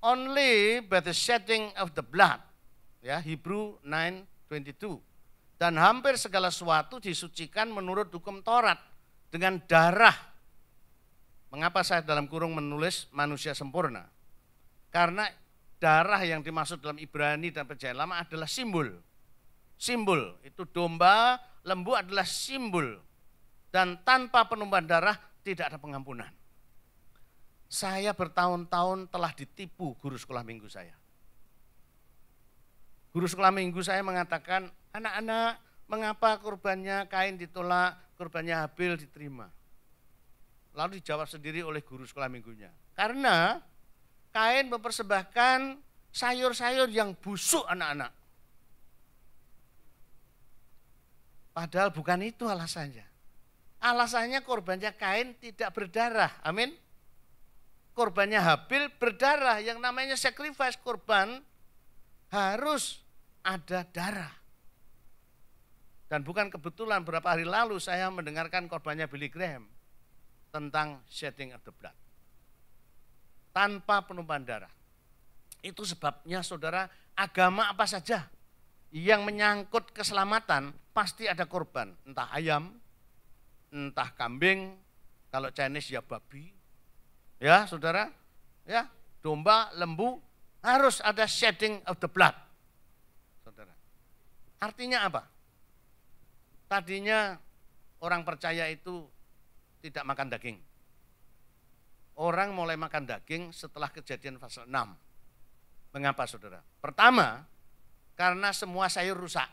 only by the shedding of the blood. Ya, Hebrew 9:22. Dan hampir segala sesuatu disucikan menurut hukum Taurat dengan darah. Mengapa saya dalam kurung menulis manusia sempurna? Karena darah yang dimaksud dalam Ibrani dan Perjanjian Lama adalah simbol. Simbol, itu domba, lembu adalah simbol. Dan tanpa penumpahan darah tidak ada pengampunan. Saya bertahun-tahun telah ditipu guru sekolah minggu saya. Guru sekolah minggu saya mengatakan, anak-anak, mengapa kurbannya Kain ditolak, kurbannya Habil diterima? Lalu dijawab sendiri oleh guru sekolah minggunya. Karena Kain mempersembahkan sayur-sayur yang busuk anak-anak. Padahal bukan itu alasannya. Alasannya korbannya Kain tidak berdarah. Amin. Korbannya Habil berdarah. Yang namanya sacrifice, korban harus ada darah. Dan bukan kebetulan beberapa hari lalu saya mendengarkan korbannya Billy Graham tentang shedding of the blood. Tanpa penumpahan darah. Itu sebabnya saudara, agama apa saja yang menyangkut keselamatan pasti ada korban. Entah ayam, entah kambing, kalau Chinese ya babi. Ya saudara, ya domba, lembu, harus ada shedding of the blood. Saudara. Artinya apa? Tadinya orang percaya itu tidak makan daging. Orang mulai makan daging setelah Kejadian pasal 6. Mengapa saudara? Pertama, karena semua sayur rusak,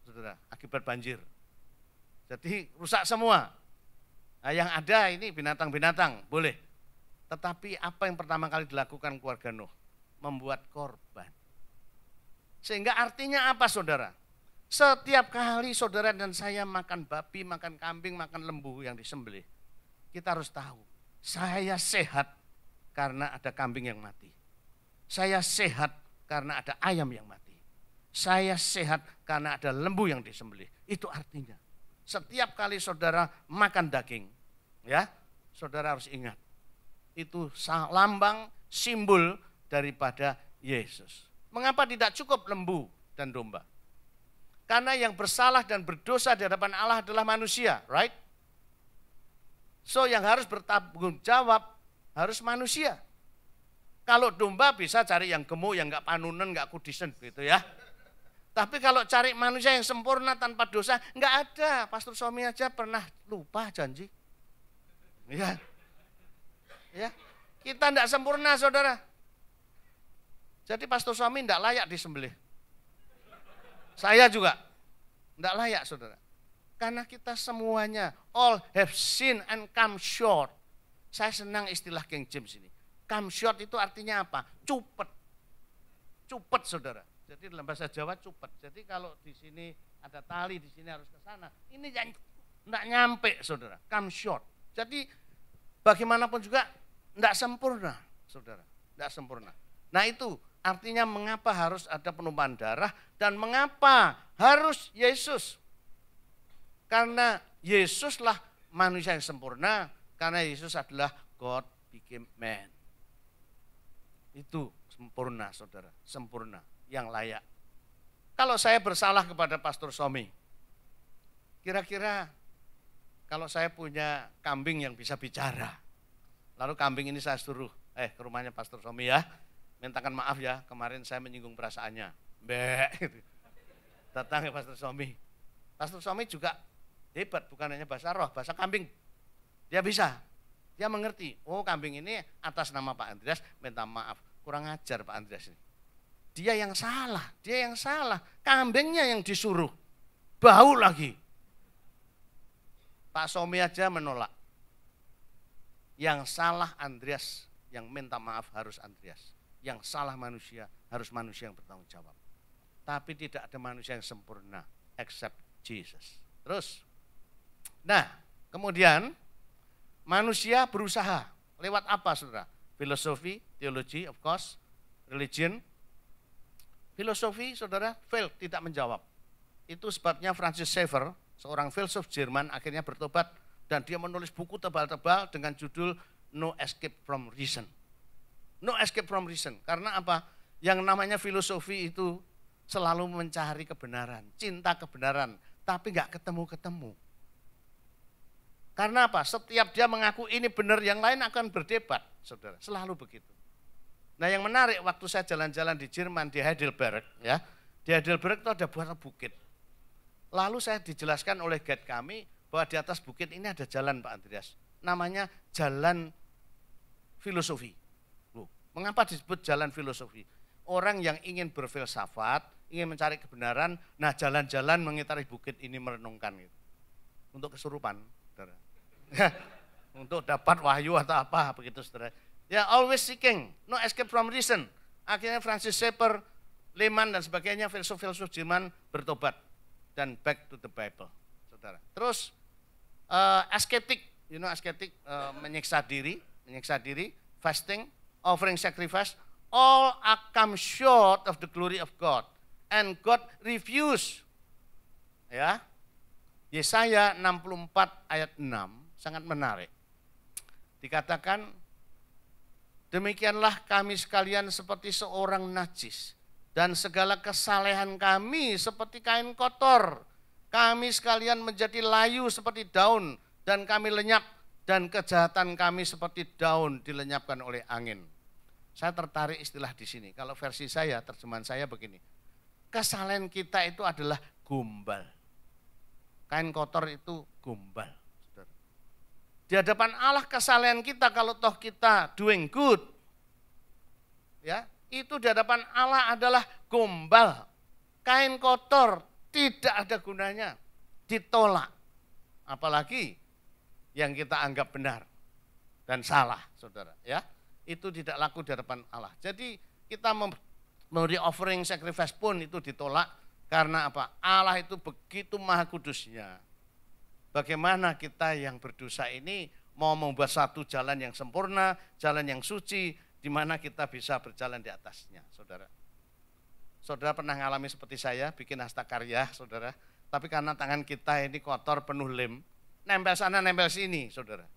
saudara, akibat banjir. Jadi rusak semua. Nah, yang ada ini binatang-binatang, boleh. Tetapi apa yang pertama kali dilakukan keluarga Nuh? Membuat korban. Sehingga artinya apa saudara? Setiap kali saudara dan saya makan babi, makan kambing, makan lembu yang disembelih, kita harus tahu, saya sehat karena ada kambing yang mati. Saya sehat karena ada ayam yang mati. Saya sehat karena ada lembu yang disembelih. Itu artinya setiap kali saudara makan daging, ya, saudara harus ingat itu lambang simbol daripada Yesus. Mengapa tidak cukup lembu dan domba? Karena yang bersalah dan berdosa di hadapan Allah adalah manusia, right? So yang harus bertanggung jawab harus manusia. Kalau domba bisa cari yang gemuk, yang enggak panunen, enggak kudisen gitu ya. Tapi kalau cari manusia yang sempurna tanpa dosa, enggak ada. Pastor Somi aja pernah lupa janji. Ya. Ya. Kita enggak sempurna, saudara. Jadi Pastor Somi enggak layak disembelih. Saya juga enggak layak, saudara. Karena kita semuanya all have sinned and come short. Saya senang istilah King James ini. Come short itu artinya apa? Cupet. Cupet, saudara. Jadi dalam bahasa Jawa cupet. Jadi kalau di sini ada tali, di sini harus ke sana. Ini yang enggak nyampe, saudara. Come short. Jadi bagaimanapun juga enggak sempurna, saudara. Enggak sempurna. Nah itu artinya mengapa harus ada penumpahan darah dan mengapa harus Yesus. Karena Yesuslah manusia yang sempurna, karena Yesus adalah God became man. Itu sempurna, saudara, sempurna, yang layak. Kalau saya bersalah kepada Pastor Somi, kira-kira kalau saya punya kambing yang bisa bicara, lalu kambing ini saya suruh, ke rumahnya Pastor Somi ya, mintakan maaf ya, kemarin saya menyinggung perasaannya. Mbak, datang ke Pastor Somi. Pastor Somi juga hebat, bukan hanya bahasa roh, bahasa kambing. Dia bisa, dia mengerti, oh kambing ini atas nama Pak Andreas, minta maaf. Kurang ajar Pak Andreas ini. Dia yang salah, kambingnya yang disuruh. Bau lagi. Pak Somi aja menolak. Yang salah Andreas, yang minta maaf harus Andreas. Yang salah manusia, harus manusia yang bertanggung jawab. Tapi tidak ada manusia yang sempurna, except Jesus. Terus, nah kemudian manusia berusaha. Lewat apa saudara? Filosofi, teologi, of course, religion. Filosofi saudara fail, tidak menjawab. Itu sebabnya Francis Schaeffer, seorang filsuf Jerman akhirnya bertobat dan dia menulis buku tebal-tebal dengan judul No Escape from Reason. No escape from reason. Karena apa? Yang namanya filosofi itu selalu mencari kebenaran, cinta kebenaran, tapi nggak ketemu-ketemu. Karena apa? Setiap dia mengaku ini benar, yang lain akan berdebat, saudara. Selalu begitu. Nah yang menarik, waktu saya jalan-jalan di Jerman, di Heidelberg, ya, di Heidelberg itu ada buah bukit. Lalu saya dijelaskan oleh guide kami bahwa di atas bukit ini ada jalan, Pak Andreas. Namanya jalan filosofi. Loh, mengapa disebut jalan filosofi? Orang yang ingin berfilsafat, ingin mencari kebenaran, nah jalan-jalan mengitari bukit ini merenungkan gitu. Untuk kesurupan, saudara. Untuk dapat wahyu atau apa begitu, saudara. Ya, always seeking, no escape from reason. Akhirnya Francis Schaeffer, Lehmann dan sebagainya, filsuf-filsuf Jerman bertobat dan back to the Bible, saudara. Terus ascetic, ascetic, menyiksa diri, fasting, offering sacrifice, all are come short of the glory of God, and God refuse. Ya, Yesaya 64 ayat 6 sangat menarik. Dikatakan, demikianlah kami sekalian seperti seorang najis, dan segala kesalehan kami seperti kain kotor. Kami sekalian menjadi layu seperti daun, dan kami lenyap, dan kejahatan kami seperti daun dilenyapkan oleh angin. Saya tertarik istilah di sini. Kalau versi saya, terjemahan saya begini. Kesalahan kita itu adalah gombal. Kain kotor itu gombal. Di hadapan Allah kesalahan kita kalau toh kita doing good, ya, itu di hadapan Allah adalah gombal. Kain kotor tidak ada gunanya, ditolak. Apalagi yang kita anggap benar dan salah, saudara, ya. Itu tidak laku di hadapan Allah. Jadi kita memberi offering sacrifice pun itu ditolak karena apa? Allah itu begitu maha kudusnya. Bagaimana kita yang berdosa ini mau membuat satu jalan yang sempurna, jalan yang suci, di mana kita bisa berjalan di atasnya, saudara. Saudara pernah mengalami seperti saya, bikin hasta karya, saudara. Tapi karena tangan kita ini kotor, penuh lem, nempel sana, nempel sini, saudara.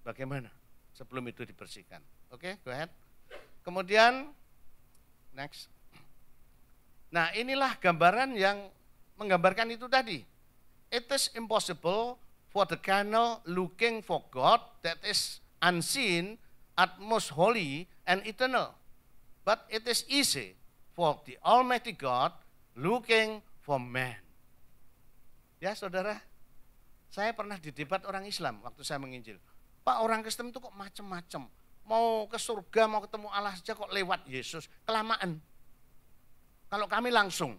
Bagaimana sebelum itu dibersihkan? Oke, go ahead. Kemudian, next. Nah, inilah gambaran yang menggambarkan itu tadi. It is impossible for the carnal looking for God that is unseen, at most holy and eternal. But it is easy for the Almighty God looking for man. Ya saudara, saya pernah didebat orang Islam waktu saya menginjil. Pak, orang Kristen itu kok macam-macam. Mau ke surga, mau ketemu Allah saja kok lewat Yesus. Kelamaan. Kalau kami langsung.